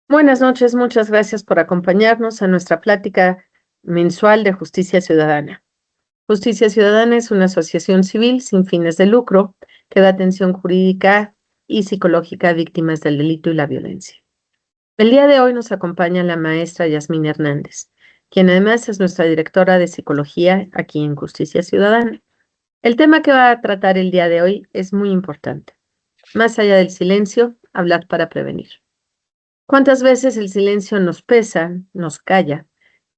Buenas noches, muchas gracias por acompañarnos a nuestra plática mensual de Justicia Ciudadana. Justicia Ciudadana es una asociación civil sin fines de lucro que da atención jurídica y psicológica a víctimas del delito y la violencia. El día de hoy nos acompaña la maestra Yasmín Hernández, quien además es nuestra directora de psicología aquí en Justicia Ciudadana. El tema que va a tratar el día de hoy es muy importante. Más allá del silencio, hablar para prevenir. ¿Cuántas veces el silencio nos pesa, nos calla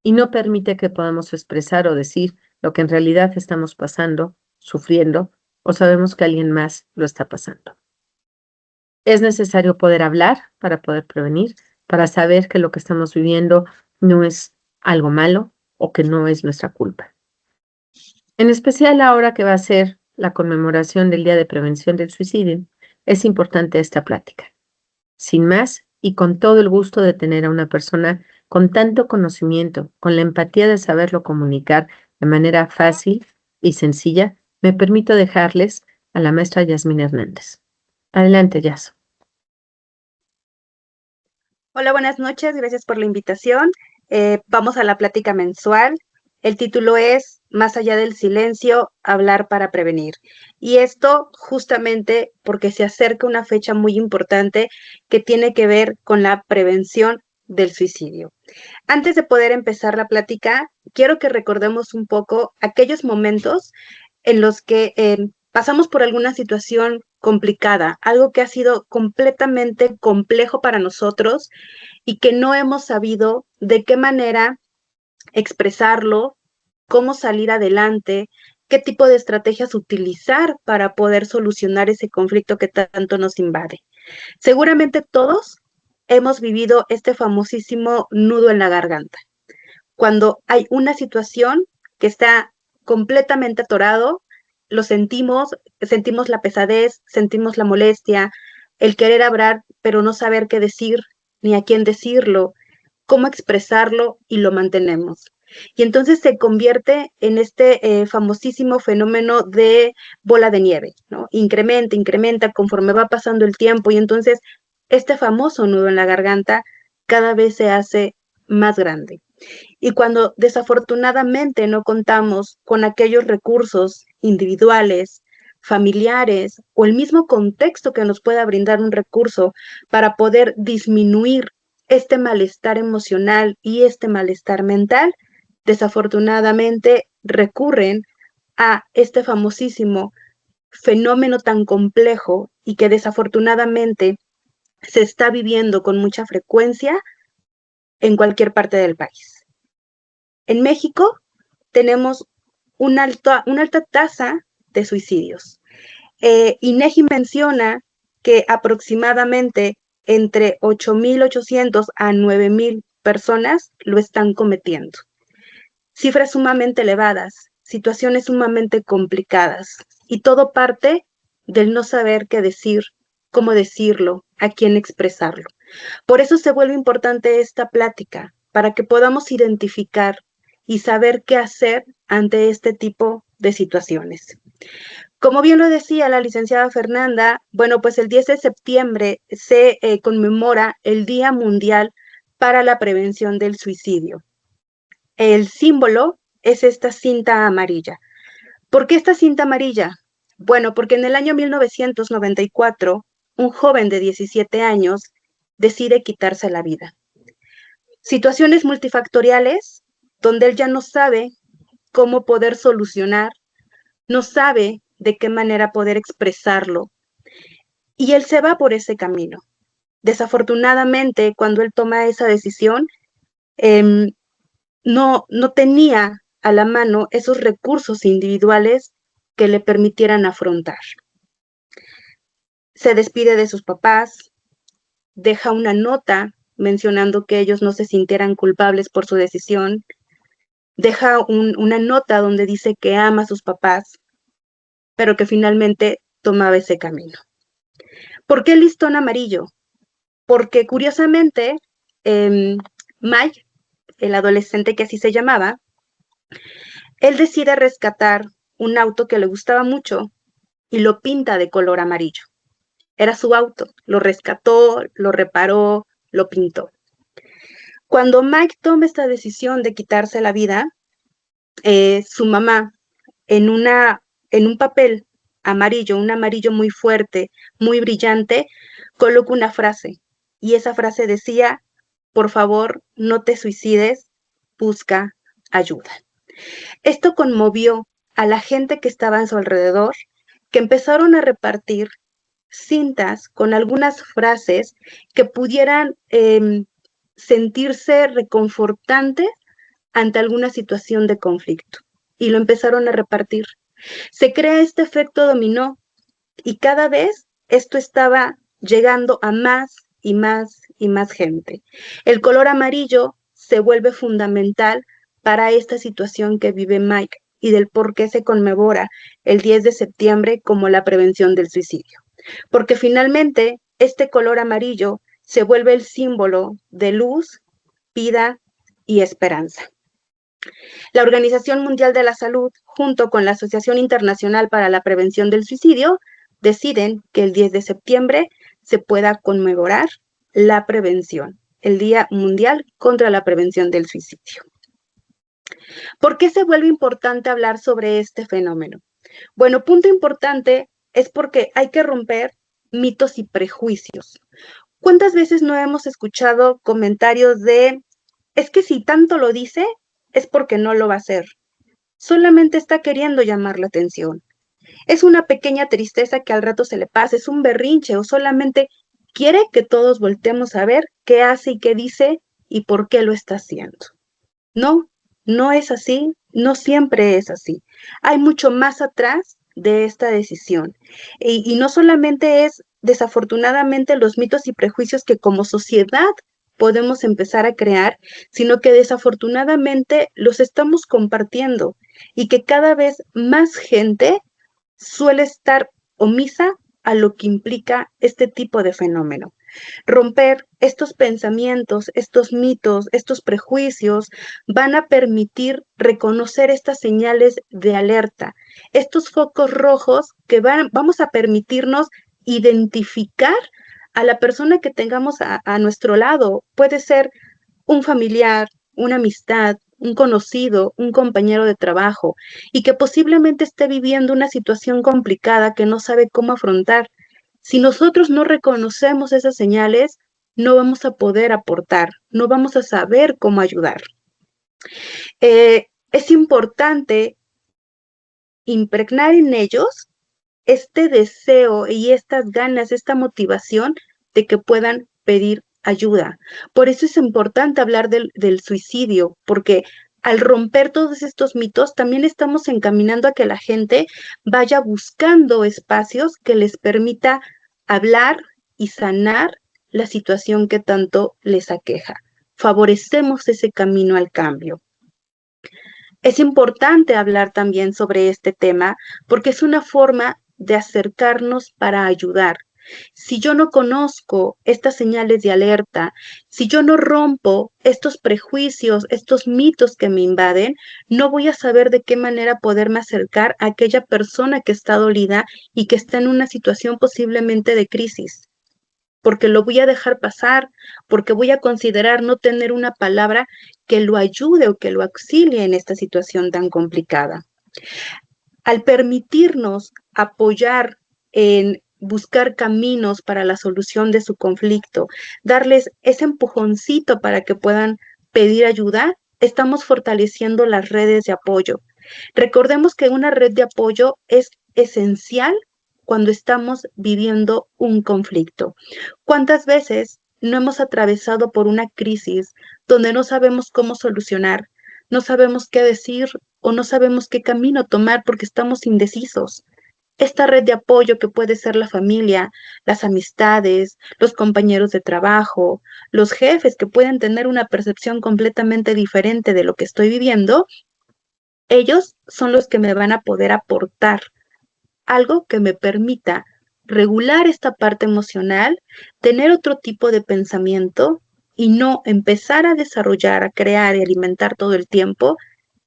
y no permite que podamos expresar o decir lo que en realidad estamos pasando, sufriendo o sabemos que alguien más lo está pasando? Es necesario poder hablar para poder prevenir, para saber que lo que estamos viviendo no es algo malo o que no es nuestra culpa. En especial ahora que va a ser la conmemoración del Día de Prevención del Suicidio, es importante esta plática. Sin más, y con todo el gusto de tener a una persona con tanto conocimiento, con la empatía de saberlo comunicar de manera fácil y sencilla, me permito dejarles a la maestra Yasmín Hernández. Adelante, Yas. Hola, buenas noches, gracias por la invitación. Vamos a la plática mensual. El título es Más allá del silencio, hablar para prevenir. Y esto justamente porque se acerca una fecha muy importante que tiene que ver con la prevención del suicidio. Antes de poder empezar la plática, quiero que recordemos un poco aquellos momentos en los que pasamos por alguna situación complicada, algo que ha sido completamente complejo para nosotros y que no hemos sabido de qué manera expresarlo, cómo salir adelante, qué tipo de estrategias utilizar para poder solucionar ese conflicto que tanto nos invade. Seguramente todos hemos vivido este famosísimo nudo en la garganta, cuando hay una situación que está completamente atorado, lo sentimos la pesadez, sentimos la molestia, el querer hablar, pero no saber qué decir, ni a quién decirlo, cómo expresarlo y lo mantenemos. Y entonces se convierte en este famosísimo fenómeno de bola de nieve, ¿no? Incrementa, incrementa conforme va pasando el tiempo y entonces este famoso nudo en la garganta cada vez se hace más grande. Y cuando desafortunadamente no contamos con aquellos recursos individuales, familiares o el mismo contexto que nos pueda brindar un recurso para poder disminuir este malestar emocional y este malestar mental, desafortunadamente recurren a este famosísimo fenómeno tan complejo y que desafortunadamente se está viviendo con mucha frecuencia en cualquier parte del país. En México tenemos una alta tasa de suicidios. INEGI menciona que aproximadamente entre 8.800 a 9.000 personas lo están cometiendo. Cifras sumamente elevadas, situaciones sumamente complicadas y todo parte del no saber qué decir, cómo decirlo, a quién expresarlo. Por eso se vuelve importante esta plática, para que podamos identificar y saber qué hacer ante este tipo de situaciones. Como bien lo decía la licenciada Fernanda, bueno, pues el 10 de septiembre se conmemora el Día Mundial para la Prevención del Suicidio. El símbolo es esta cinta amarilla. ¿Por qué esta cinta amarilla? Bueno, porque en el año 1994, un joven de 17 años decide quitarse la vida. Situaciones multifactoriales donde él ya no sabe cómo poder solucionar, no sabe de qué manera poder expresarlo, y él se va por ese camino. Desafortunadamente, cuando él toma esa decisión, no tenía a la mano esos recursos individuales que le permitieran afrontar. Se despide de sus papás, deja una nota mencionando que ellos no se sintieran culpables por su decisión, deja una nota donde dice que ama a sus papás, pero que finalmente tomaba ese camino. ¿Por qué el listón amarillo? Porque curiosamente, Mike, el adolescente que así se llamaba, él decide rescatar un auto que le gustaba mucho y lo pinta de color amarillo. Era su auto, lo rescató, lo reparó, lo pintó. Cuando Mike toma esta decisión de quitarse la vida, su mamá en un papel amarillo, un amarillo muy fuerte, muy brillante, coloca una frase. Y esa frase decía: por favor, no te suicides, busca ayuda. Esto conmovió a la gente que estaba en su alrededor, que empezaron a repartir cintas con algunas frases que pudieran sentirse reconfortantes ante alguna situación de conflicto. Y lo empezaron a repartir. Se crea este efecto dominó y cada vez esto estaba llegando a más y más y más gente. El color amarillo se vuelve fundamental para esta situación que vive Mike y del por qué se conmemora el 10 de septiembre como la prevención del suicidio. Porque finalmente este color amarillo se vuelve el símbolo de luz, vida y esperanza. La Organización Mundial de la Salud, junto con la Asociación Internacional para la Prevención del Suicidio, deciden que el 10 de septiembre se pueda conmemorar la prevención, el Día Mundial contra la Prevención del Suicidio. ¿Por qué se vuelve importante hablar sobre este fenómeno? Bueno, punto importante es porque hay que romper mitos y prejuicios. ¿Cuántas veces no hemos escuchado comentarios de: es que si tanto lo dice, es porque no lo va a hacer? Solamente está queriendo llamar la atención. Es una pequeña tristeza que al rato se le pasa, es un berrinche o solamente quiere que todos volteemos a ver qué hace y qué dice y por qué lo está haciendo. No, no es así, no siempre es así. Hay mucho más atrás de esta decisión. Y no solamente es, desafortunadamente, los mitos y prejuicios que como sociedad podemos empezar a crear, sino que desafortunadamente los estamos compartiendo y que cada vez más gente suele estar omisa a lo que implica este tipo de fenómeno. Romper estos pensamientos, estos mitos, estos prejuicios van a permitir reconocer estas señales de alerta, estos focos rojos que vamos a permitirnos identificar a la persona que tengamos a nuestro lado. Puede ser un familiar, una amistad, un conocido, un compañero de trabajo, y que posiblemente esté viviendo una situación complicada que no sabe cómo afrontar. Si nosotros no reconocemos esas señales, no vamos a poder aportar, no vamos a saber cómo ayudar. Es importante impregnar en ellos este deseo y estas ganas, esta motivación de que puedan pedir ayuda. Por eso es importante hablar del suicidio, porque al romper todos estos mitos, también estamos encaminando a que la gente vaya buscando espacios que les permita hablar y sanar la situación que tanto les aqueja. Favorecemos ese camino al cambio. Es importante hablar también sobre este tema porque es una forma de acercarnos para ayudar. Si yo no conozco estas señales de alerta, si yo no rompo estos prejuicios, estos mitos que me invaden, no voy a saber de qué manera poderme acercar a aquella persona que está dolida y que está en una situación posiblemente de crisis, porque lo voy a dejar pasar, porque voy a considerar no tener una palabra que lo ayude o que lo auxilie en esta situación tan complicada. Al permitirnos apoyar en buscar caminos para la solución de su conflicto, darles ese empujoncito para que puedan pedir ayuda, estamos fortaleciendo las redes de apoyo. Recordemos que una red de apoyo es esencial cuando estamos viviendo un conflicto. ¿Cuántas veces no hemos atravesado por una crisis donde no sabemos cómo solucionar, no sabemos qué decir o no sabemos qué camino tomar porque estamos indecisos? Esta red de apoyo que puede ser la familia, las amistades, los compañeros de trabajo, los jefes que pueden tener una percepción completamente diferente de lo que estoy viviendo, ellos son los que me van a poder aportar algo que me permita regular esta parte emocional, tener otro tipo de pensamiento y no empezar a desarrollar, a crear y alimentar todo el tiempo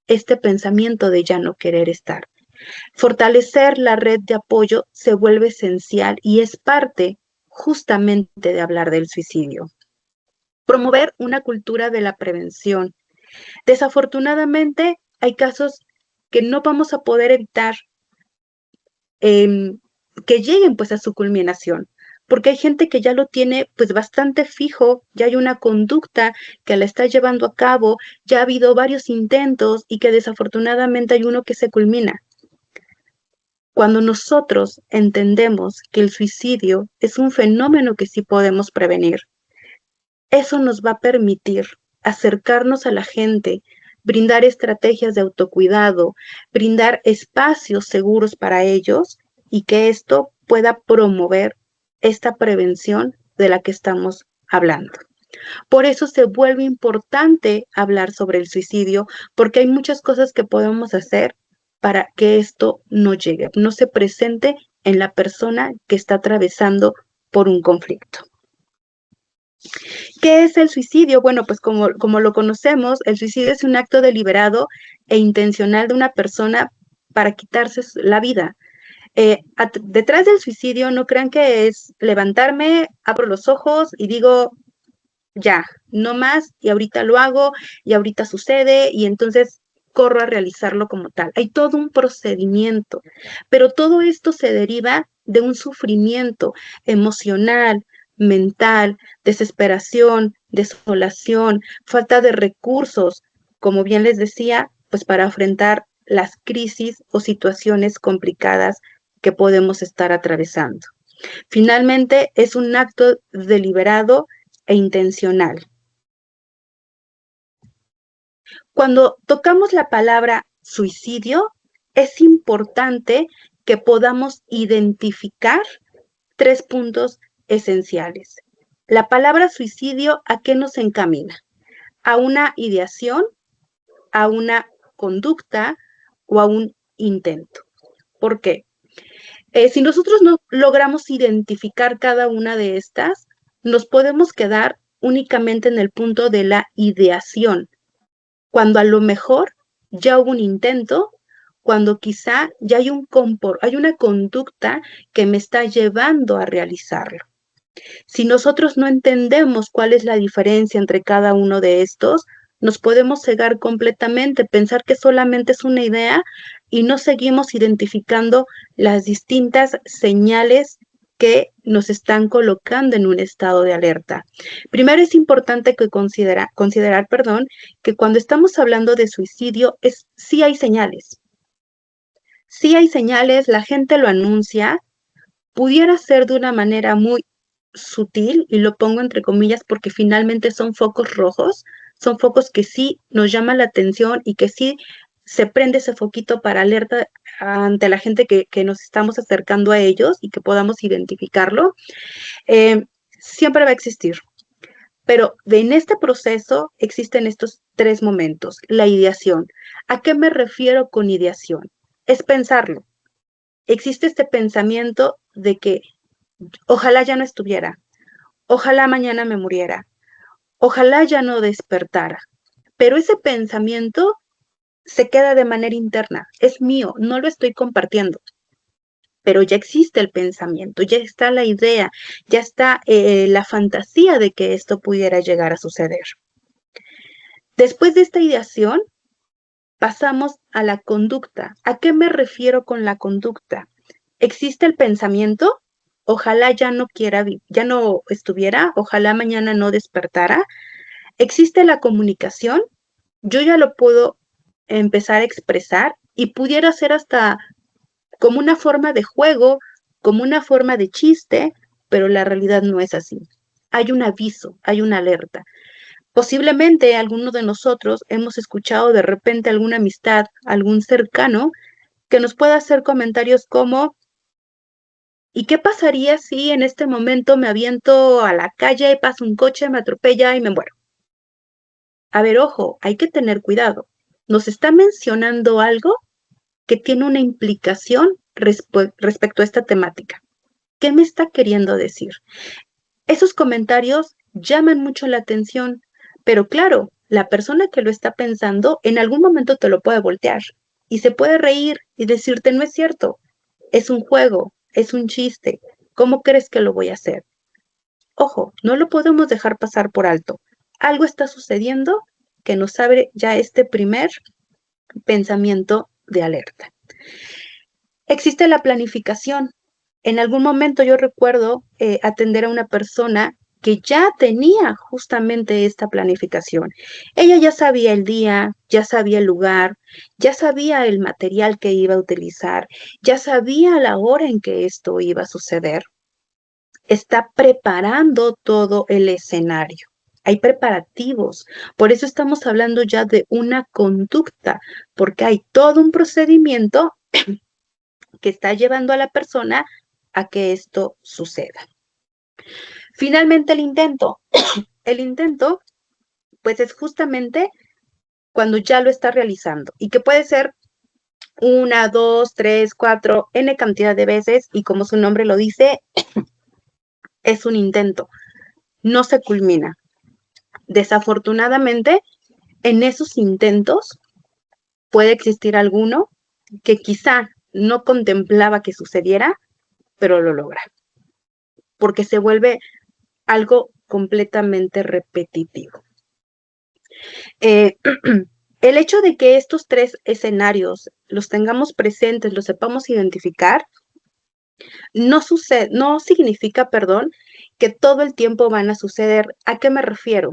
este pensamiento de ya no querer estar. Fortalecer la red de apoyo se vuelve esencial y es parte justamente de hablar del suicidio. promover una cultura de la prevención. Desafortunadamente, hay casos que no vamos a poder evitar que lleguen pues a su culminación, porque hay gente que ya lo tiene pues bastante fijo, ya hay una conducta que la está llevando a cabo, ya ha habido varios intentos y que desafortunadamente hay uno que se culmina. Cuando nosotros entendemos que el suicidio es un fenómeno que sí podemos prevenir, eso nos va a permitir acercarnos a la gente, brindar estrategias de autocuidado, brindar espacios seguros para ellos y que esto pueda promover esta prevención de la que estamos hablando. Por eso se vuelve importante hablar sobre el suicidio, porque hay muchas cosas que podemos hacer para que esto no llegue, no se presente en la persona que está atravesando por un conflicto. ¿Qué es el suicidio? Bueno, pues como lo conocemos, el suicidio es un acto deliberado e intencional de una persona para quitarse la vida. Detrás del suicidio no crean que es levantarme, abro los ojos y digo, ya, no más, y ahorita lo hago, y ahorita sucede, y entonces corro a realizarlo como tal. Hay todo un procedimiento, pero todo esto se deriva de un sufrimiento emocional, mental, desesperación, desolación, falta de recursos, como bien les decía, pues para enfrentar las crisis o situaciones complicadas que podemos estar atravesando. Finalmente, es un acto deliberado e intencional. Cuando tocamos la palabra suicidio, es importante que podamos identificar 3 puntos esenciales. La palabra suicidio, ¿a qué nos encamina? A una ideación, a una conducta o a un intento. ¿Por qué? Si nosotros no logramos identificar cada una de estas, nos podemos quedar únicamente en el punto de la ideación, cuando a lo mejor ya hubo un intento, cuando quizá ya hay una conducta que me está llevando a realizarlo. Si nosotros no entendemos cuál es la diferencia entre cada uno de estos, nos podemos cegar completamente, pensar que solamente es una idea y no seguimos identificando las distintas señales que nos están colocando en un estado de alerta. Primero es importante que considerar, que cuando estamos hablando de suicidio, sí hay señales. Sí hay señales, la gente lo anuncia, pudiera ser de una manera muy sutil, y lo pongo entre comillas porque finalmente son focos rojos, son focos que sí nos llaman la atención y que sí se prende ese foquito para alerta ante la gente que nos estamos acercando a ellos y que podamos identificarlo. Siempre va a existir. Pero en este proceso existen estos 3 momentos. La ideación. ¿A qué me refiero con ideación? Es pensarlo. Existe este pensamiento de que ojalá ya no estuviera, ojalá mañana me muriera, ojalá ya no despertara. Pero ese pensamiento se queda de manera interna, es mío, no lo estoy compartiendo. Pero ya existe el pensamiento, ya está la idea, ya está la fantasía de que esto pudiera llegar a suceder. Después de esta ideación, pasamos a la conducta. ¿A qué me refiero con la conducta? Existe el pensamiento, ojalá ya no estuviera, ojalá mañana no despertara. Existe la comunicación, yo ya lo puedo empezar a expresar y pudiera ser hasta como una forma de juego, como una forma de chiste, pero la realidad no es así. Hay un aviso, hay una alerta. Posiblemente alguno de nosotros hemos escuchado de repente alguna amistad, algún cercano, que nos pueda hacer comentarios como, ¿y qué pasaría si en este momento me aviento a la calle, pasa un coche, me atropella y me muero? A ver, ojo, hay que tener cuidado. Nos está mencionando algo que tiene una implicación respecto a esta temática. ¿Qué me está queriendo decir? Esos comentarios llaman mucho la atención, pero claro, la persona que lo está pensando en algún momento te lo puede voltear y se puede reír y decirte, no es cierto, es un juego, es un chiste, ¿cómo crees que lo voy a hacer? Ojo, no lo podemos dejar pasar por alto. algo está sucediendo que nos abre ya este primer pensamiento de alerta. Existe la planificación. En algún momento yo recuerdo atender a una persona que ya tenía justamente esta planificación. Ella ya sabía el día, ya sabía el lugar, ya sabía el material que iba a utilizar, ya sabía la hora en que esto iba a suceder. Está preparando todo el escenario. Hay preparativos. Por eso estamos hablando ya de una conducta, porque hay todo un procedimiento que está llevando a la persona a que esto suceda. Finalmente, el intento. El intento, pues es justamente cuando ya lo está realizando y que puede ser 1, 2, 3, 4, n cantidad de veces y como su nombre lo dice, es un intento, no se culmina. Desafortunadamente, en esos intentos puede existir alguno que quizá no contemplaba que sucediera, pero lo logra, porque se vuelve algo completamente repetitivo. El hecho de que estos 3 escenarios los tengamos presentes, los sepamos identificar, no significa, que todo el tiempo van a suceder. ¿A qué me refiero?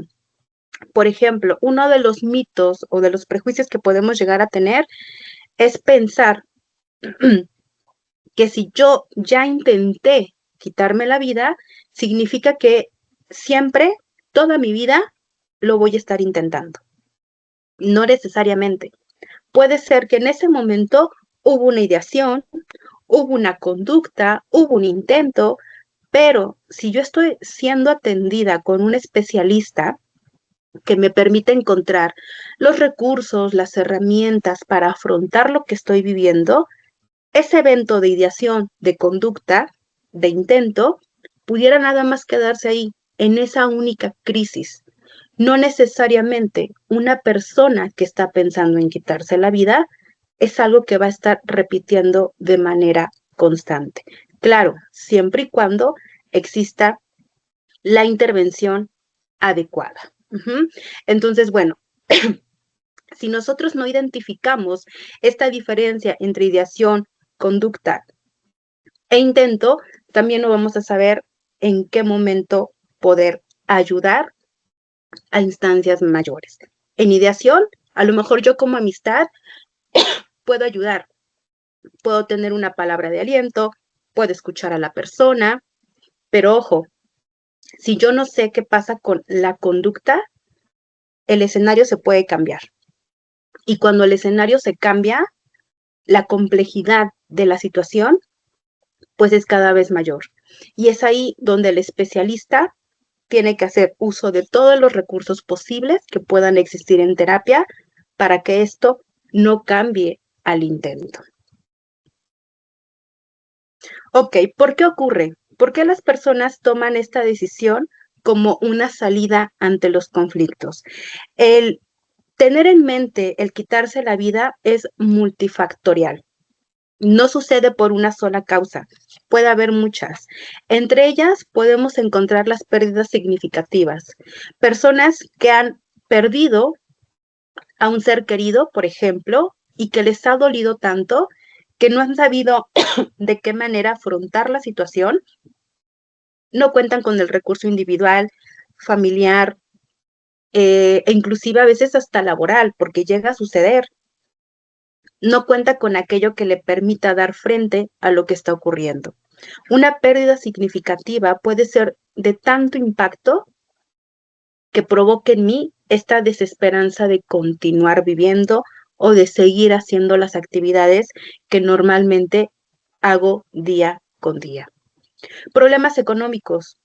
Por ejemplo, uno de los mitos o de los prejuicios que podemos llegar a tener es pensar que si yo ya intenté quitarme la vida, significa que siempre, toda mi vida, lo voy a estar intentando. No necesariamente. Puede ser que en ese momento hubo una ideación, hubo una conducta, hubo un intento, pero si yo estoy siendo atendida con un especialista que me permite encontrar los recursos, las herramientas para afrontar lo que estoy viviendo, ese evento de ideación, de conducta, de intento, pudiera nada más quedarse ahí, en esa única crisis. No necesariamente una persona que está pensando en quitarse la vida es algo que va a estar repitiendo de manera constante. Claro, siempre y cuando exista la intervención adecuada. Entonces, bueno, si nosotros no identificamos esta diferencia entre ideación, conducta e intento, también no vamos a saber en qué momento poder ayudar a instancias mayores. En ideación, a lo mejor yo como amistad puedo ayudar, puedo tener una palabra de aliento, puedo escuchar a la persona, pero ojo, si yo no sé qué pasa con la conducta, el escenario se puede cambiar. Y cuando el escenario se cambia, la complejidad de la situación, pues es cada vez mayor. Y es ahí donde el especialista tiene que hacer uso de todos los recursos posibles que puedan existir en terapia para que esto no cambie al intento. Ok, ¿por qué ocurre? ¿Por qué las personas toman esta decisión como una salida ante los conflictos? El tener en mente el quitarse la vida es multifactorial. No sucede por una sola causa, puede haber muchas. Entre ellas podemos encontrar las pérdidas significativas. Personas que han perdido a un ser querido, por ejemplo, y que les ha dolido tanto que no han sabido de qué manera afrontar la situación, no cuentan con el recurso individual, familiar, e inclusive a veces hasta laboral, porque llega a suceder. No cuenta con aquello que le permita dar frente a lo que está ocurriendo. Una pérdida significativa puede ser de tanto impacto que provoque en mí esta desesperanza de continuar viviendo o de seguir haciendo las actividades que normalmente hago día con día. Problemas económicos.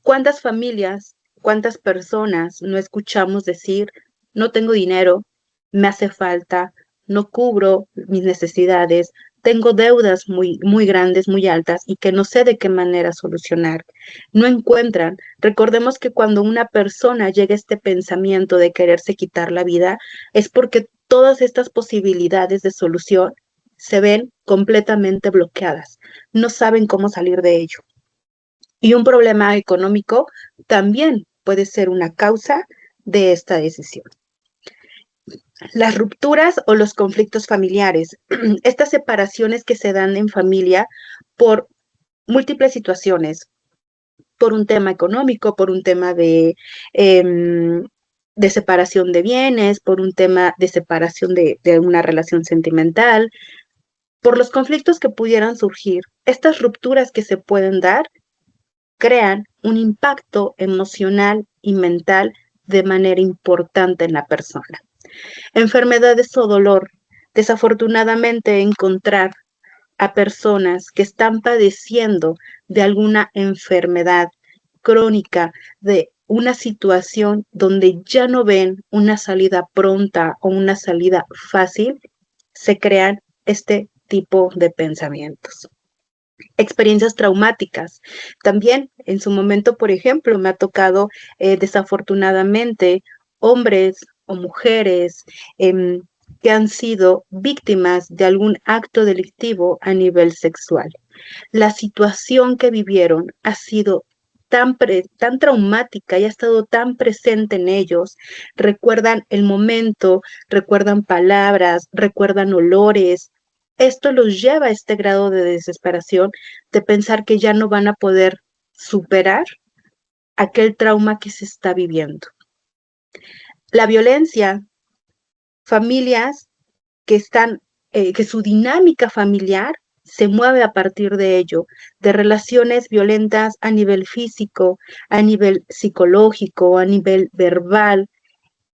¿Cuántas familias, cuántas personas no escuchamos decir, no tengo dinero, me hace falta, no cubro mis necesidades, tengo deudas muy, muy grandes, muy altas y que no sé de qué manera solucionar? No encuentran. Recordemos que cuando una persona llega a este pensamiento de quererse quitar la vida, es porque todas estas posibilidades de solución se ven completamente bloqueadas. No saben cómo salir de ello. Y un problema económico también puede ser una causa de esta decisión. Las rupturas o los conflictos familiares, estas separaciones que se dan en familia por múltiples situaciones, por un tema económico, por un tema de separación de bienes, por un tema de separación de una relación sentimental, por los conflictos que pudieran surgir. Estas rupturas que se pueden dar crean un impacto emocional y mental de manera importante en la persona. Enfermedades o dolor. Desafortunadamente, encontrar a personas que están padeciendo de alguna enfermedad crónica, de una situación donde ya no ven una salida pronta o una salida fácil, se crean este tipo de pensamientos. Experiencias traumáticas. También en su momento, por ejemplo, me ha tocado desafortunadamente hombres o mujeres que han sido víctimas de algún acto delictivo a nivel sexual. La situación que vivieron ha sido tan traumática y ha estado tan presente en ellos. Recuerdan el momento, recuerdan palabras, recuerdan olores. Esto los lleva a este grado de desesperación, de pensar que ya no van a poder superar aquel trauma que se está viviendo. La violencia, familias que están, que su dinámica familiar se mueve a partir de ello, de relaciones violentas a nivel físico, a nivel psicológico, a nivel verbal,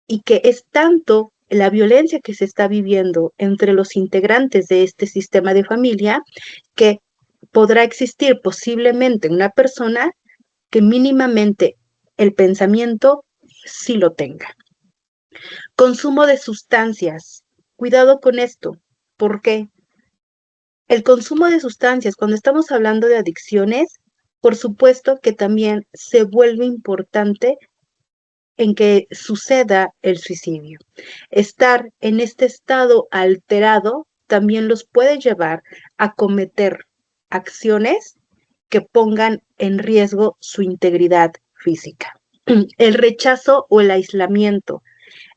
y que es tanto la violencia que se está viviendo entre los integrantes de este sistema de familia que podrá existir posiblemente una persona que mínimamente el pensamiento sí lo tenga. Consumo de sustancias. Cuidado con esto. ¿Por qué? El consumo de sustancias, cuando estamos hablando de adicciones, por supuesto que también se vuelve importante en que suceda el suicidio. Estar en este estado alterado también los puede llevar a cometer acciones que pongan en riesgo su integridad física. El rechazo o el aislamiento.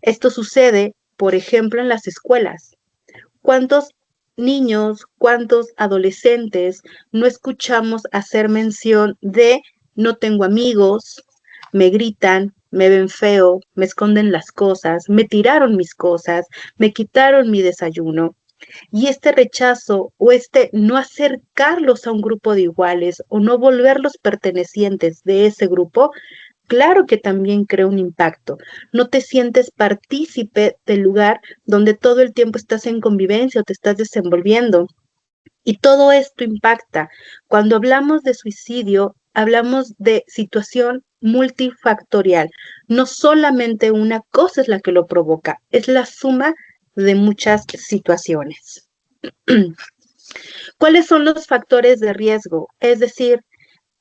Esto sucede, por ejemplo, en las escuelas. ¿Cuántos niños, cuántos adolescentes no escuchamos hacer mención de no tengo amigos, me gritan, me ven feo, me esconden las cosas, me tiraron mis cosas, me quitaron mi desayuno? Y este rechazo o este no acercarlos a un grupo de iguales o no volverlos pertenecientes de ese grupo, claro que también crea un impacto. No te sientes partícipe del lugar donde todo el tiempo estás en convivencia o te estás desenvolviendo. Y todo esto impacta. Cuando hablamos de suicidio, hablamos de situación multifactorial. No solamente una cosa es la que lo provoca, es la suma de muchas situaciones. ¿Cuáles son los factores de riesgo? Es decir,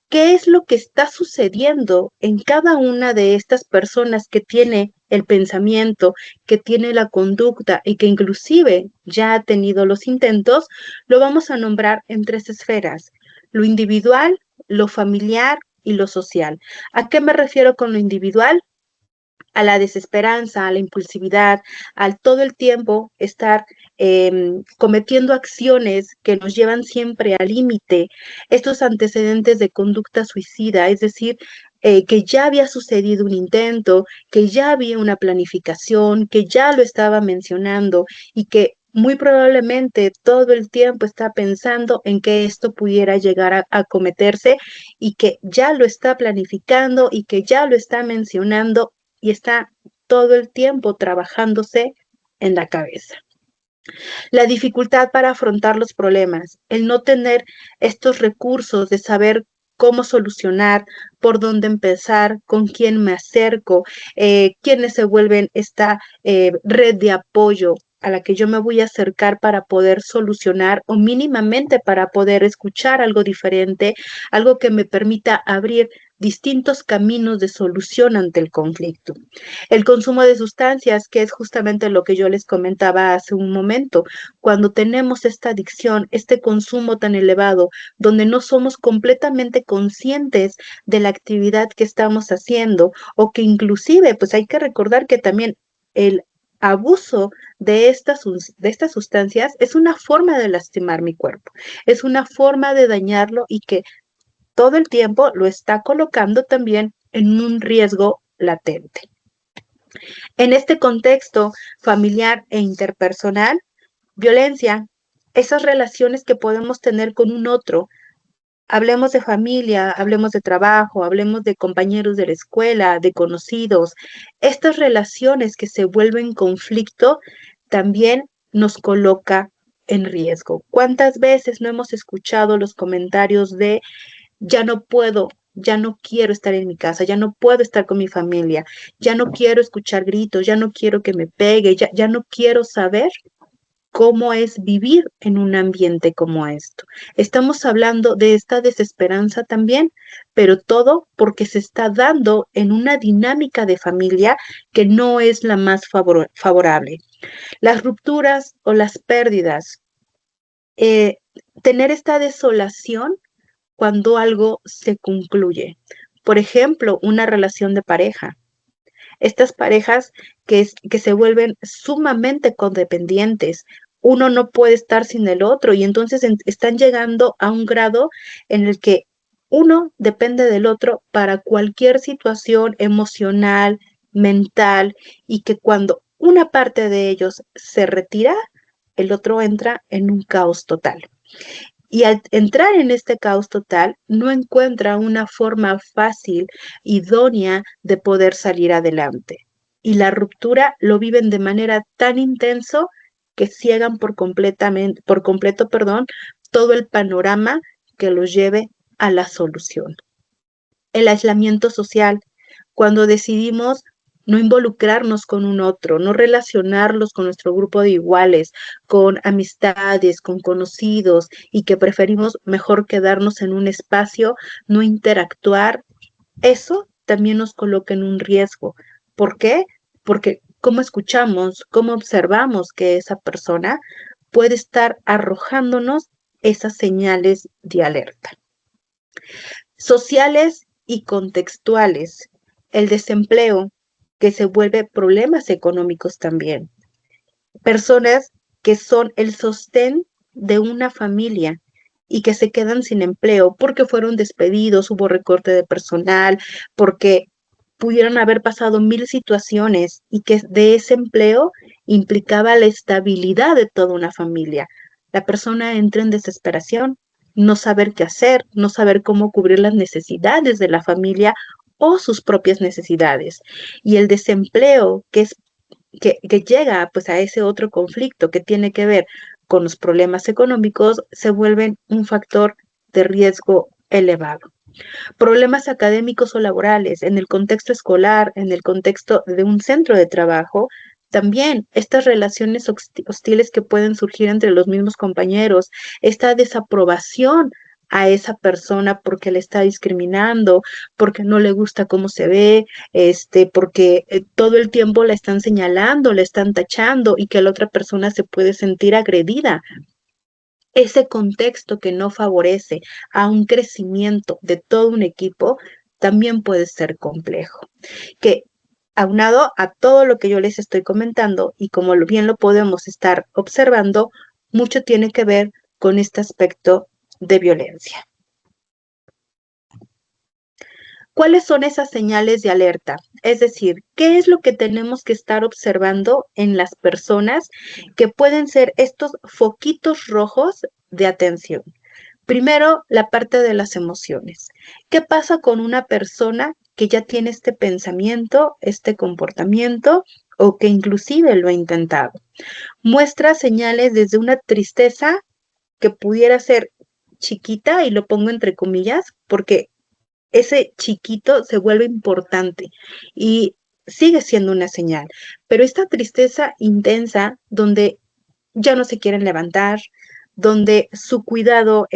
¿qué es lo que está sucediendo en cada una de estas personas que tiene el pensamiento, que tiene la conducta y que inclusive ya ha tenido los intentos? Lo vamos a nombrar en 3 esferas: lo individual, lo familiar y lo social. ¿A qué me refiero con lo individual? A la desesperanza, a la impulsividad, al todo el tiempo estar cometiendo acciones que nos llevan siempre al límite, estos antecedentes de conducta suicida, es decir, que ya había sucedido un intento, que ya había una planificación, que ya lo estaba mencionando y que muy probablemente todo el tiempo está pensando en que esto pudiera llegar a cometerse y que ya lo está planificando y que ya lo está mencionando y está todo el tiempo trabajándose en la cabeza. La dificultad para afrontar los problemas, el no tener estos recursos de saber cómo solucionar, por dónde empezar, con quién me acerco, quiénes se vuelven esta red de apoyo a la que yo me voy a acercar para poder solucionar o mínimamente para poder escuchar algo diferente, algo que me permita abrir distintos caminos de solución ante el conflicto. El consumo de sustancias, que es justamente lo que yo les comentaba hace un momento, cuando tenemos esta adicción, este consumo tan elevado, donde no somos completamente conscientes de la actividad que estamos haciendo, o que inclusive, pues hay que recordar que también el abuso de estas sustancias es una forma de lastimar mi cuerpo, es una forma de dañarlo y que todo el tiempo lo está colocando también en un riesgo latente. En este contexto familiar e interpersonal, violencia, esas relaciones que podemos tener con un otro, hablemos de familia, hablemos de trabajo, hablemos de compañeros de la escuela, de conocidos, estas relaciones que se vuelven conflicto también nos coloca en riesgo. ¿Cuántas veces no hemos escuchado los comentarios de ya no puedo, ya no quiero estar en mi casa, ya no puedo estar con mi familia, ya no quiero escuchar gritos, ya no quiero que me pegue, ya no quiero saber cómo es vivir en un ambiente como esto? Estamos hablando de esta desesperanza también, pero todo porque se está dando en una dinámica de familia que no es la más favorable. Las rupturas o las pérdidas, tener esta desolación cuando algo se concluye. Por ejemplo, una relación de pareja. Estas parejas que se vuelven sumamente codependientes. Uno no puede estar sin el otro y entonces están llegando a un grado en el que uno depende del otro para cualquier situación emocional, mental, y que cuando una parte de ellos se retira, el otro entra en un caos total. Y al entrar en este caos total, no encuentra una forma fácil, idónea de poder salir adelante. Y la ruptura lo viven de manera tan intenso que ciegan por completo, todo el panorama que los lleve a la solución. El aislamiento social, cuando decidimos no involucrarnos con un otro, no relacionarlos con nuestro grupo de iguales, con amistades, con conocidos, y que preferimos mejor quedarnos en un espacio, no interactuar, eso también nos coloca en un riesgo. ¿Por qué? Porque cómo escuchamos, cómo observamos que esa persona puede estar arrojándonos esas señales de alerta. Sociales y contextuales. El desempleo, que se vuelve problemas económicos también. Personas que son el sostén de una familia y que se quedan sin empleo porque fueron despedidos, hubo recorte de personal, porque pudieron haber pasado 1000 situaciones y que de ese empleo implicaba la estabilidad de toda una familia. La persona entra en desesperación, no saber qué hacer, no saber cómo cubrir las necesidades de la familia o sus propias necesidades. Y el desempleo, que llega pues a ese otro conflicto que tiene que ver con los problemas económicos, se vuelven un factor de riesgo elevado. Problemas académicos o laborales en el contexto escolar, en el contexto de un centro de trabajo, también estas relaciones hostiles que pueden surgir entre los mismos compañeros, esta desaprobación a esa persona porque le está discriminando, porque no le gusta cómo se ve, porque todo el tiempo la están señalando, le están tachando y que la otra persona se puede sentir agredida. Ese contexto que no favorece a un crecimiento de todo un equipo también puede ser complejo. Que aunado a todo lo que yo les estoy comentando y como bien lo podemos estar observando, mucho tiene que ver con este aspecto de violencia. ¿Cuáles son esas señales de alerta? Es decir, ¿qué es lo que tenemos que estar observando en las personas que pueden ser estos foquitos rojos de atención? Primero, la parte de las emociones. ¿Qué pasa con una persona que ya tiene este pensamiento, este comportamiento o que inclusive lo ha intentado? Muestra señales desde una tristeza que pudiera ser chiquita, y lo pongo entre comillas, porque ese chiquito se vuelve importante y sigue siendo una señal, pero esta tristeza intensa donde ya no se quieren levantar, donde su cuidado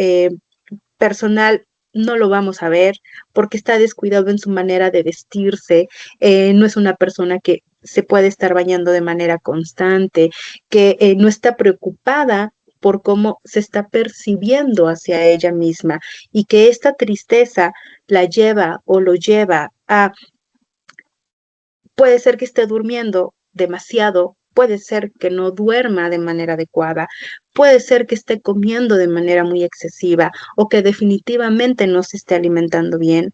personal no lo vamos a ver porque está descuidado en su manera de vestirse, no es una persona que se puede estar bañando de manera constante, que no está preocupada por cómo se está percibiendo hacia ella misma y que esta tristeza la lleva o lo lleva a, puede ser que esté durmiendo demasiado, puede ser que no duerma de manera adecuada, puede ser que esté comiendo de manera muy excesiva o que definitivamente no se esté alimentando bien.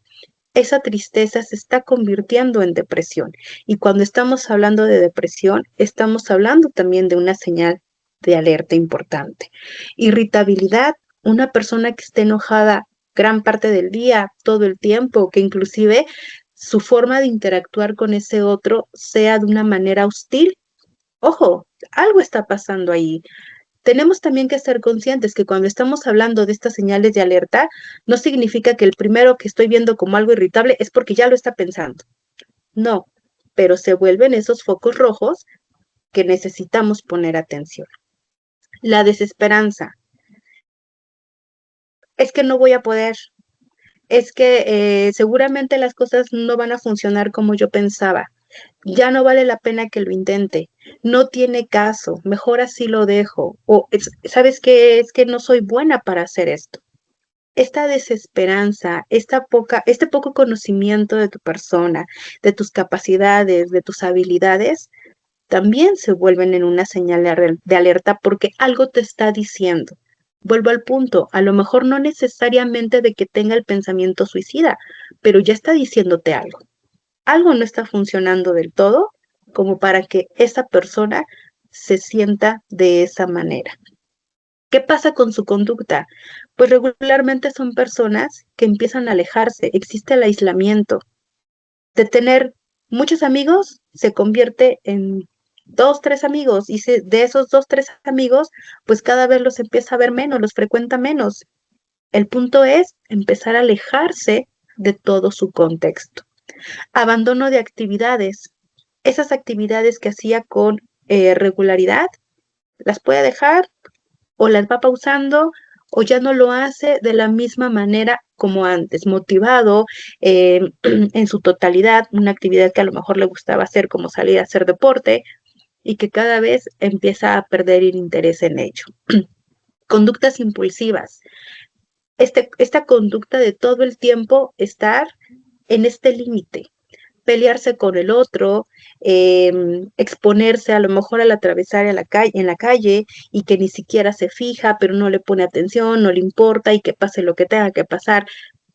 Esa tristeza se está convirtiendo en depresión. Y cuando estamos hablando de depresión, estamos hablando también de una señal de alerta importante. Irritabilidad, una persona que esté enojada gran parte del día, todo el tiempo, que inclusive su forma de interactuar con ese otro sea de una manera hostil. Ojo, algo está pasando ahí. Tenemos también que ser conscientes que cuando estamos hablando de estas señales de alerta, no significa que el primero que estoy viendo como algo irritable es porque ya lo está pensando. No, pero se vuelven esos focos rojos que necesitamos poner atención. La desesperanza. Es que no voy a poder. Es que seguramente las cosas no van a funcionar como yo pensaba. Ya no vale la pena que lo intente, no tiene caso, mejor así lo dejo, o ¿sabes qué? Es que no soy buena para hacer esto. Esta desesperanza, este poco conocimiento de tu persona, de tus capacidades, de tus habilidades, también se vuelven en una señal de alerta porque algo te está diciendo. Vuelvo al punto, a lo mejor no necesariamente de que tenga el pensamiento suicida, pero ya está diciéndote algo. Algo no está funcionando del todo como para que esa persona se sienta de esa manera. ¿Qué pasa con su conducta? Pues regularmente son personas que empiezan a alejarse, existe el aislamiento. De tener muchos amigos, se convierte en dos, tres amigos, y de esos dos, tres amigos, pues cada vez los empieza a ver menos, los frecuenta menos. El punto es empezar a alejarse de todo su contexto. Abandono de actividades. Esas actividades que hacía con regularidad, las puede dejar o las va pausando o ya no lo hace de la misma manera como antes, motivado en su totalidad, una actividad que a lo mejor le gustaba hacer como salir a hacer deporte y que cada vez empieza a perder el interés en ello. Conductas impulsivas. Esta conducta de todo el tiempo estar en este límite, pelearse con el otro, exponerse a lo mejor al atravesar en la calle y que ni siquiera se fija, pero no le pone atención, no le importa y que pase lo que tenga que pasar.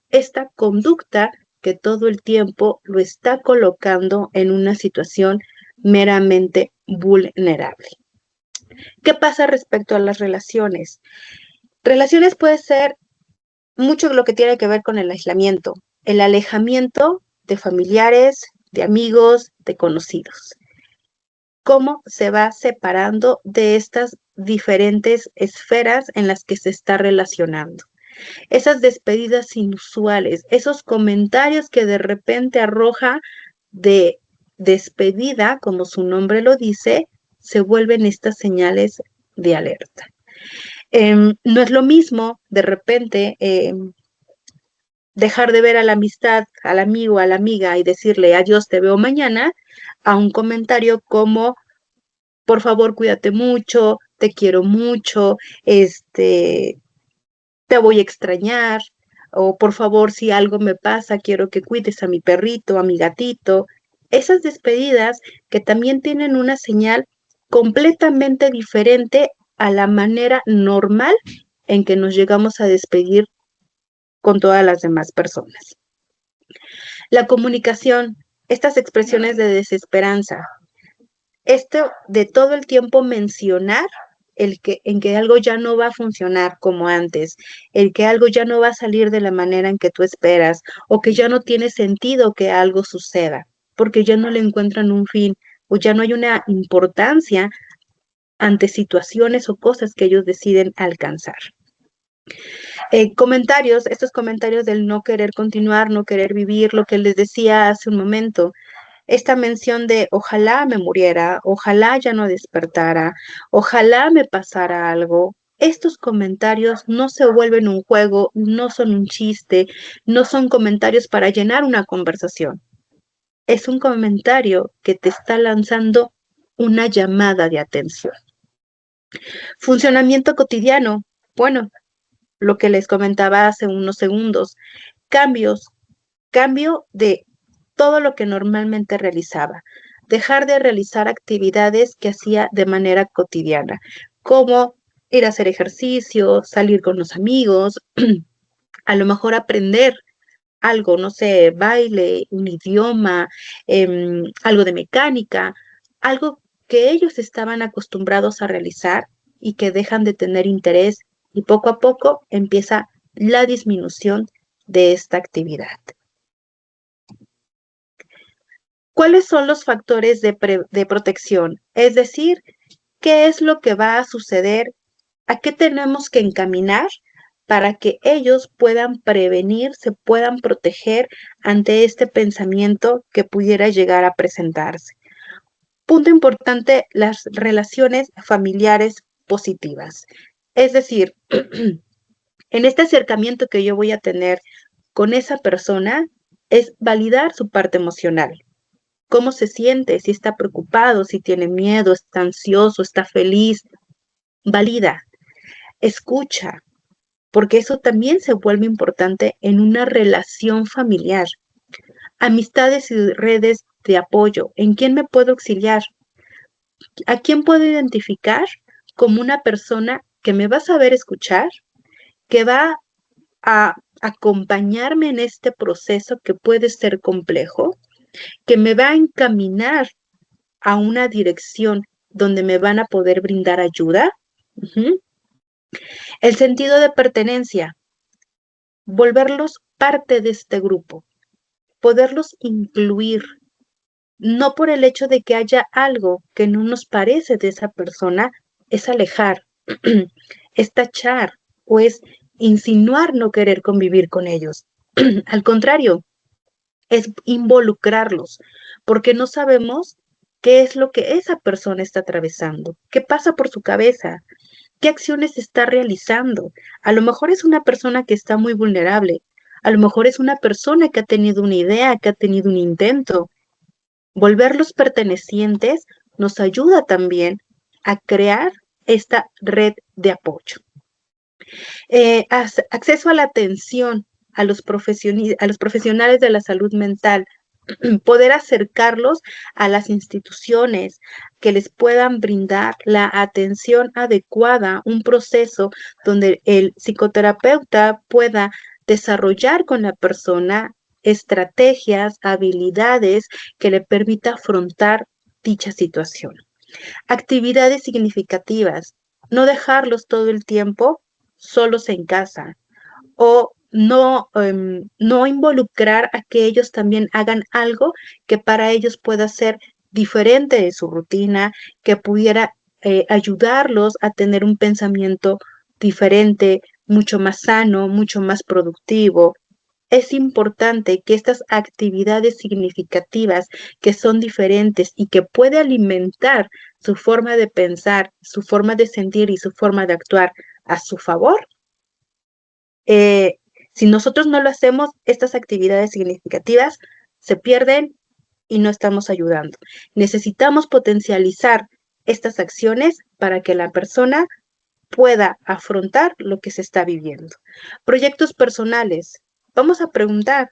Esta conducta que todo el tiempo lo está colocando en una situación meramente vulnerable. ¿Qué pasa respecto a las relaciones? Relaciones puede ser mucho lo que tiene que ver con el aislamiento, el alejamiento de familiares, de amigos, de conocidos. ¿Cómo se va separando de estas diferentes esferas en las que se está relacionando? Esas despedidas inusuales, esos comentarios que de repente arroja de despedida, como su nombre lo dice, se vuelven estas señales de alerta. No es lo mismo de repente dejar de ver a la amistad, al amigo, a la amiga y decirle adiós, te veo mañana, a un comentario como, por favor, cuídate mucho, te quiero mucho, te voy a extrañar, o por favor, si algo me pasa, quiero que cuides a mi perrito, a mi gatito. Esas despedidas que también tienen una señal completamente diferente a la manera normal en que nos llegamos a despedir con todas las demás personas. La comunicación, estas expresiones de desesperanza, esto de todo el tiempo mencionar en que algo ya no va a funcionar como antes, el que algo ya no va a salir de la manera en que tú esperas, o que ya no tiene sentido que algo suceda, porque ya no le encuentran un fin, o ya no hay una importancia ante situaciones o cosas que ellos deciden alcanzar. Estos comentarios del no querer continuar, no querer vivir, lo que les decía hace un momento, esta mención de ojalá me muriera, ojalá ya no despertara, ojalá me pasara algo, estos comentarios no se vuelven un juego, no son un chiste, no son comentarios para llenar una conversación. Es un comentario que te está lanzando una llamada de atención. Funcionamiento cotidiano. Bueno, lo que les comentaba hace unos segundos. Cambio de todo lo que normalmente realizaba. Dejar de realizar actividades que hacía de manera cotidiana, como ir a hacer ejercicio, salir con los amigos, a lo mejor aprender algo, no sé, baile, un idioma, algo de mecánica, algo que ellos estaban acostumbrados a realizar y que dejan de tener interés y poco a poco empieza la disminución de esta actividad. ¿Cuáles son los factores de protección? Es decir, ¿qué es lo que va a suceder? ¿A qué tenemos que encaminar para que ellos puedan prevenir, se puedan proteger ante este pensamiento que pudiera llegar a presentarse? Punto importante, las relaciones familiares positivas. Es decir, en este acercamiento que yo voy a tener con esa persona, es validar su parte emocional. ¿Cómo se siente? Si está preocupado, si tiene miedo, está ansioso, está feliz. Valida, escucha, porque eso también se vuelve importante en una relación familiar. Amistades y redes de apoyo. ¿En quién me puedo auxiliar? ¿A quién puedo identificar como una persona que me va a saber escuchar, que va a acompañarme en este proceso que puede ser complejo, que me va a encaminar a una dirección donde me van a poder brindar ayuda? El sentido de pertenencia, volverlos parte de este grupo, poderlos incluir, no por el hecho de que haya algo que no nos parece de esa persona, es alejar, es tachar o es insinuar no querer convivir con ellos. Al contrario, es involucrarlos, porque no sabemos qué es lo que esa persona está atravesando, qué pasa por su cabeza, qué acciones está realizando. A lo mejor es una persona que está muy vulnerable, a lo mejor es una persona que ha tenido una idea, que ha tenido un intento. Volverlos pertenecientes nos ayuda también a crear esta red de apoyo. Acceso a la atención a los profesionales de la salud mental, poder acercarlos a las instituciones que les puedan brindar la atención adecuada, un proceso donde el psicoterapeuta pueda desarrollar con la persona estrategias, habilidades que le permita afrontar dicha situación. Actividades significativas, no dejarlos todo el tiempo solos en casa o no involucrar a que ellos también hagan algo que para ellos pueda ser diferente de su rutina, que pudiera ayudarlos a tener un pensamiento diferente, mucho más sano, mucho más productivo. Es importante que estas actividades significativas que son diferentes y que puede alimentar su forma de pensar, su forma de sentir y su forma de actuar a su favor, si nosotros no lo hacemos, estas actividades significativas se pierden y no estamos ayudando. Necesitamos potencializar estas acciones para que la persona pueda afrontar lo que se está viviendo. Proyectos personales. Vamos a preguntar,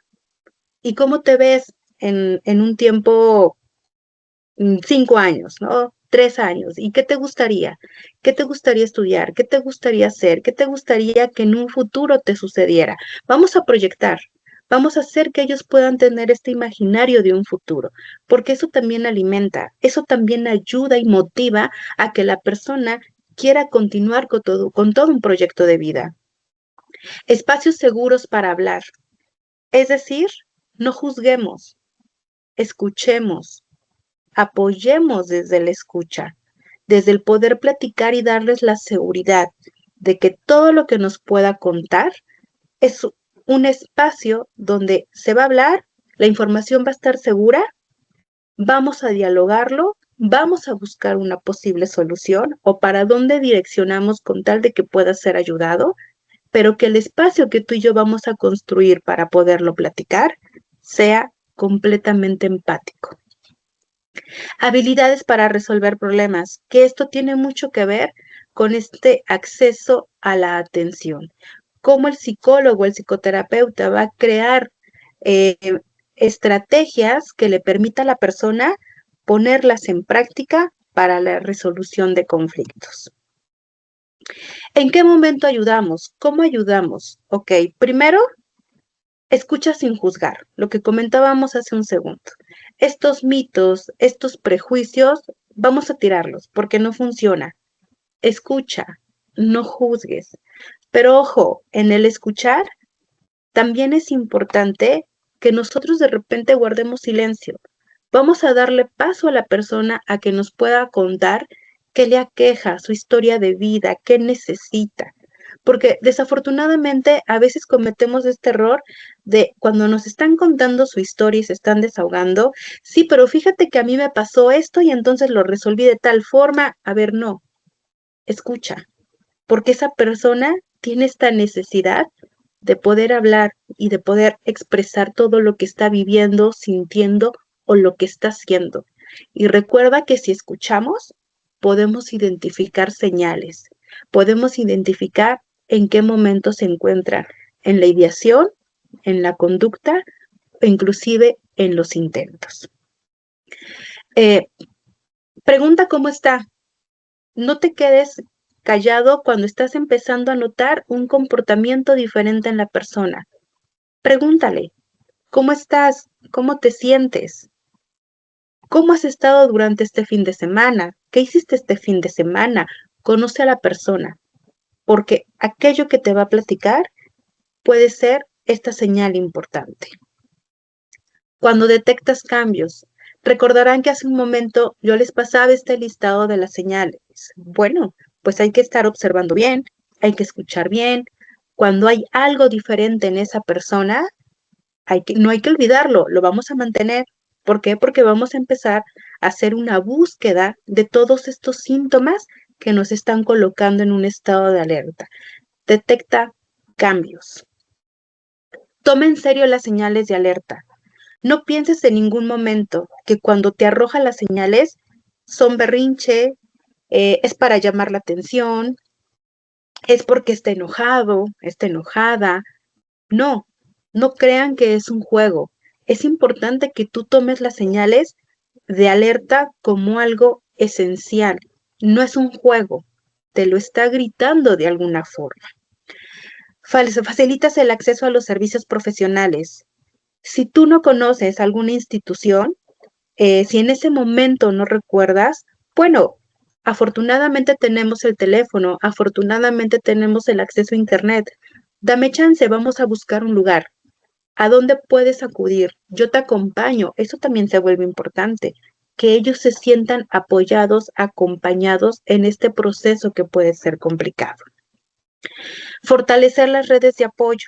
¿y cómo te ves en un tiempo, 5 años, ¿no? 3 años. ¿Y qué te gustaría? ¿Qué te gustaría estudiar? ¿Qué te gustaría hacer? ¿Qué te gustaría que en un futuro te sucediera? Vamos a proyectar. Vamos a hacer que ellos puedan tener este imaginario de un futuro, porque eso también alimenta, eso también ayuda y motiva a que la persona quiera continuar con todo un proyecto de vida. Espacios seguros para hablar. Es decir, no juzguemos, escuchemos, apoyemos desde la escucha, desde el poder platicar y darles la seguridad de que todo lo que nos pueda contar es un espacio donde se va a hablar, la información va a estar segura, vamos a dialogarlo vamos a buscar una posible solución o para dónde direccionamos con tal de que pueda ser ayudado, pero que el espacio que tú y yo vamos a construir para poderlo platicar sea completamente empático. Habilidades para resolver problemas, que esto tiene mucho que ver con este acceso a la atención. Cómo el psicólogo, el psicoterapeuta va a crear eh, estrategias que le permita a la persona ponerlas en práctica para la resolución de conflictos. ¿En qué momento ayudamos? ¿Cómo ayudamos? Ok, primero, escucha sin juzgar, lo que comentábamos hace un segundo. Estos mitos, estos prejuicios, vamos a tirarlos porque no funciona. Escucha, no juzgues. Pero ojo, en el escuchar también es importante que nosotros de repente guardemos silencio. Vamos a darle paso a la persona a que nos pueda contar qué le aqueja, su historia de vida, qué necesita. Porque desafortunadamente a veces cometemos este error de cuando nos están contando su historia y se están desahogando, sí, pero fíjate que a mí me pasó esto y entonces lo resolví de tal forma. A ver, no, escucha, porque esa persona tiene esta necesidad de poder hablar y de poder expresar todo lo que está viviendo, sintiendo o lo que está haciendo. Y recuerda que si escuchamos, podemos identificar señales, podemos identificar en qué momento se encuentra en la ideación, en la conducta o inclusive en los intentos. Pregunta cómo está. No te quedes callado cuando estás empezando a notar un comportamiento diferente en la persona. Pregúntale, ¿cómo estás? ¿Cómo te sientes? ¿Cómo has estado durante este fin de semana? ¿Qué hiciste este fin de semana? Conoce a la persona, porque aquello que te va a platicar puede ser esta señal importante. Cuando detectas cambios, recordarán que hace un momento yo les pasaba este listado de las señales. Bueno, pues hay que estar observando bien, hay que escuchar bien. Cuando hay algo diferente en esa persona, no hay que olvidarlo, lo vamos a mantener. ¿Por qué? Porque vamos a empezar a hacer una búsqueda de todos estos síntomas que nos están colocando en un estado de alerta. Detecta cambios. Toma en serio las señales de alerta. No pienses en ningún momento que cuando te arroja las señales son berrinche, es para llamar la atención, es porque está enojado, está enojada. No, no crean que es un juego. Es importante que tú tomes las señales de alerta como algo esencial. No es un juego, te lo está gritando de alguna forma. Facilitas el acceso a los servicios profesionales. Si tú no conoces alguna institución, si en ese momento no recuerdas, bueno, afortunadamente tenemos el teléfono, afortunadamente tenemos el acceso a Internet. Dame chance, vamos a buscar un lugar. ¿A dónde puedes acudir? Yo te acompaño. Eso también se vuelve importante, que ellos se sientan apoyados, acompañados en este proceso que puede ser complicado. Fortalecer las redes de apoyo,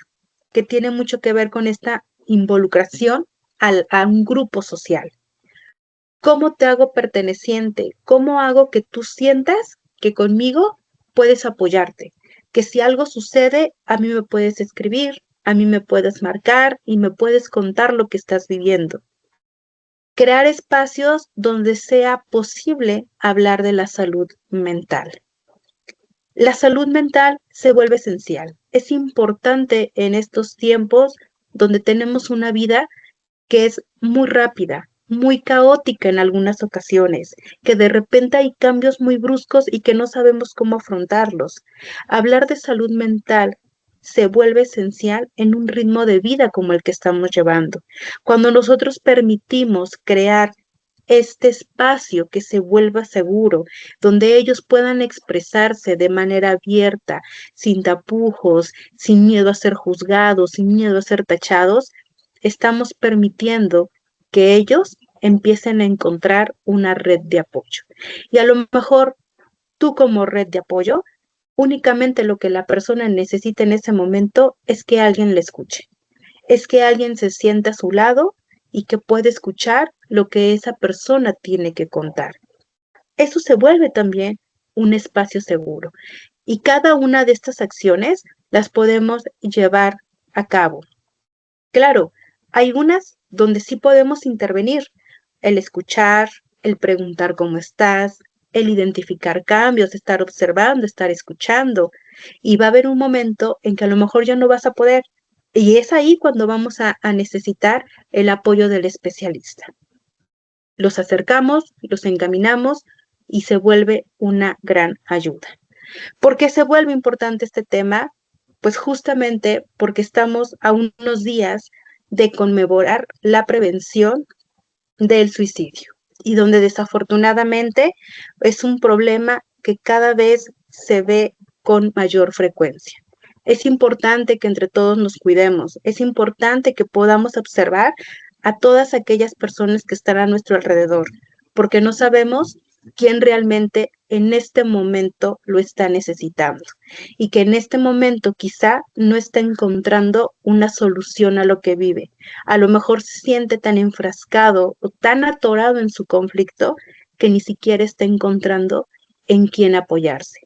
que tiene mucho que ver con esta involucración a un grupo social. ¿Cómo te hago perteneciente? ¿Cómo hago que tú sientas que conmigo puedes apoyarte? Que si algo sucede, a mí me puedes escribir, a mí me puedes marcar y me puedes contar lo que estás viviendo. Crear espacios donde sea posible hablar de la salud mental. La salud mental se vuelve esencial. Es importante en estos tiempos donde tenemos una vida que es muy rápida, muy caótica en algunas ocasiones, que de repente hay cambios muy bruscos y que no sabemos cómo afrontarlos. Hablar de salud mental se vuelve esencial en un ritmo de vida como el que estamos llevando. Cuando nosotros permitimos crear este espacio que se vuelva seguro, donde ellos puedan expresarse de manera abierta, sin tapujos, sin miedo a ser juzgados, sin miedo a ser tachados, estamos permitiendo que ellos empiecen a encontrar una red de apoyo. Y a lo mejor tú como red de apoyo, únicamente lo que la persona necesita en ese momento es que alguien le escuche, es que alguien se sienta a su lado y que pueda escuchar lo que esa persona tiene que contar. eso se vuelve también un espacio seguro. Y cada una de estas acciones las podemos llevar a cabo. Claro, hay unas donde sí podemos intervenir, el escuchar, el preguntar cómo estás, el identificar cambios, estar observando, estar escuchando. Y va a haber un momento en que a lo mejor ya no vas a poder. Y es ahí cuando vamos a necesitar el apoyo del especialista. Los acercamos, los encaminamos y se vuelve una gran ayuda. ¿Por qué se vuelve importante este tema? Pues justamente porque estamos a unos días de conmemorar la prevención del suicidio y donde desafortunadamente es un problema que cada vez se ve con mayor frecuencia. Es importante que entre todos nos cuidemos, es importante que podamos observar a todas aquellas personas que están a nuestro alrededor, porque no sabemos quién realmente en este momento lo está necesitando y que en este momento quizá no está encontrando una solución a lo que vive. A lo mejor se siente tan enfrascado o tan atorado en su conflicto que ni siquiera está encontrando en quién apoyarse.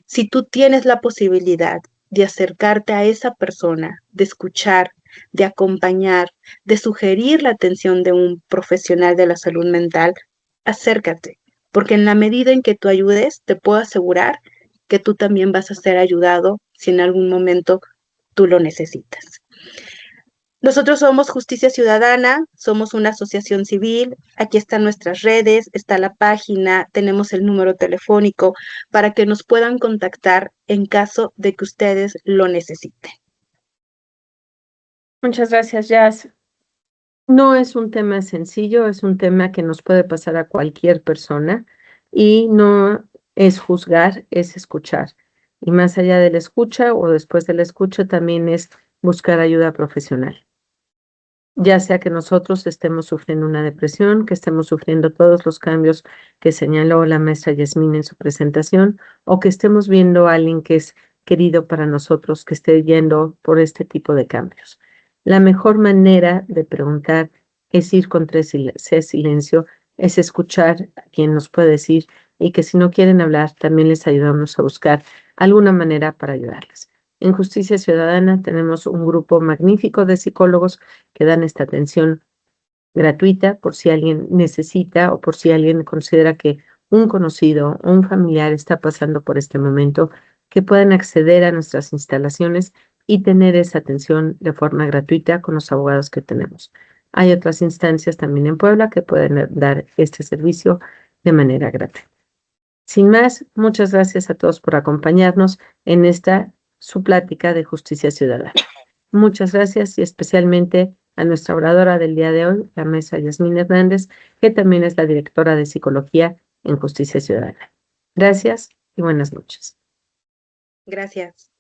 Si tú tienes la posibilidad de acercarte a esa persona, de escuchar, de acompañar, de sugerir la atención de un profesional de la salud mental, acércate, porque en la medida en que tú ayudes, te puedo asegurar que tú también vas a ser ayudado si en algún momento tú lo necesitas. Nosotros somos Justicia Ciudadana, somos una asociación civil, aquí están nuestras redes, está la página, tenemos el número telefónico para que nos puedan contactar en caso de que ustedes lo necesiten. Muchas gracias, Jazz. No es un tema sencillo, es un tema que nos puede pasar a cualquier persona y no es juzgar, es escuchar. Y más allá de la escucha o después de la escucha también es buscar ayuda profesional. Ya sea que nosotros estemos sufriendo una depresión, que estemos sufriendo todos los cambios que señaló la maestra Yasmín en su presentación, o que estemos viendo a alguien que es querido para nosotros, que esté yendo por este tipo de cambios. La mejor manera de preguntar es ir contra ese silencio, es escuchar a quien nos puede decir y que si no quieren hablar, también les ayudamos a buscar alguna manera para ayudarles. En Justicia Ciudadana tenemos un grupo magnífico de psicólogos que dan esta atención gratuita por si alguien necesita o por si alguien considera que un conocido o un familiar está pasando por este momento, que puedan acceder a nuestras instalaciones y tener esa atención de forma gratuita con los abogados que tenemos. Hay otras instancias también en Puebla que pueden dar este servicio de manera gratuita. Sin más, muchas gracias a todos por acompañarnos en esta su plática de Justicia Ciudadana. Muchas gracias y especialmente a nuestra oradora del día de hoy, la maestra Yasmín Hernández, que también es la directora de Psicología en Justicia Ciudadana. Gracias y buenas noches. Gracias.